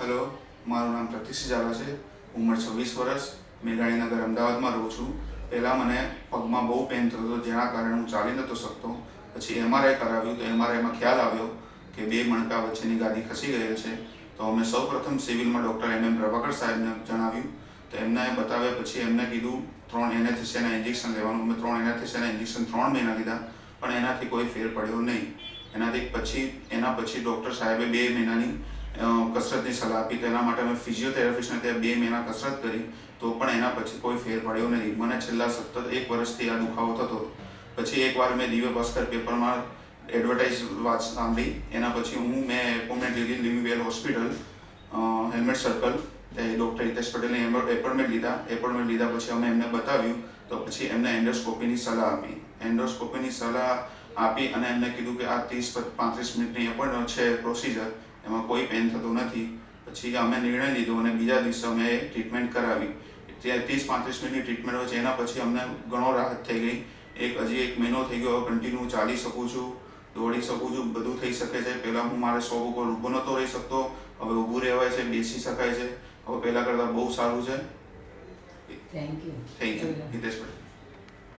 Hello, મારું નામ પ્રતિશ ઝાલા છે. ઉંમર 26 વર્ષ. મેં ગાંધીનગર અમદાવાદમાં રહું છું. પહેલાં મને પગમાં બહુ પેઇન થતો હતો, જેના કારણે હું ચાલી નહોતો શકતો. પછી MRI કરાવ્યું તો MRIમાં ખ્યાલ આવ્યો કે બે મણકા વચ્ચેની ગાદી ખસી ગયેલ છે. તો અમે સૌપ્રથમ સિવિલમાં ડૉક્ટર MM પ્રભાકર સાહેબને જણાવ્યું. તો એમને બતાવ્યા પછી એમને કીધું 3 એનેસ્થેસિયાના ઇન્જેક્શન લેવાનું. અમે 3 એનેસ્થેસિયાના ઇન્જેક્શન 3 મહિના લીધા, પણ એનાથી કોઈ ફેર પડ્યો નહીં. એના પછી ડૉક્ટર સાહેબે 2 મહિનાની કસરતની સલાહ આપી. તેના માટે અમે ફિઝિયોથેરાપિસ્ટને ત્યાં 2 મહિના કસરત કરી, તો પણ એના પછી કોઈ ફેર પડ્યો નહીં. મને છેલ્લા સતત 1 વર્ષથી આ દુખાવો થતો. પછી એકવાર મેં દિવ્ય ભાસ્કર પેપરમાં એડવર્ટાઇઝ સાંભળી. એના પછી મેં એપોઇન્ટમેન્ટ લીધી લિવિંગ વેલ હોસ્પિટલ, હેલ્મેટ સર્કલ. ત્યાં ડૉક્ટર હિતેશ પટેલની એપોઇન્ટમેન્ટ લીધા પછી અમે એમને બતાવ્યું. તો પછી એમને એન્ડોસ્કોપીની સલાહ આપી અને એમને કીધું કે આ 30-35 મિનિટની એપોઇન્ટમેન્ટ છે, પ્રોસિજર, એમાં કોઈ પેન થતું નથી. પછી અમે નિર્ણય લીધો અને બીજા દિવસે અમે ટ્રીટમેન્ટ કરાવી. ત્યાં 30-35 મિનિટની ટ્રીટમેન્ટ હોય છે. એના પછી અમને ઘણો રાહત થઈ ગઈ. હજી 1 મહિનો થઈ ગયો. હવે કન્ટિન્યુ ચાલી શકું છું, દોડી શકું છું, બધું થઈ શકે છે. પહેલાં મારે શોપ ઉપર ઊભો નહોતો રહી શકતો, હવે ઊભું રહેવાય છે, બેસી શકાય છે. હવે પહેલાં કરતાં બહુ સારું છે. Thank you Hitesh Patel.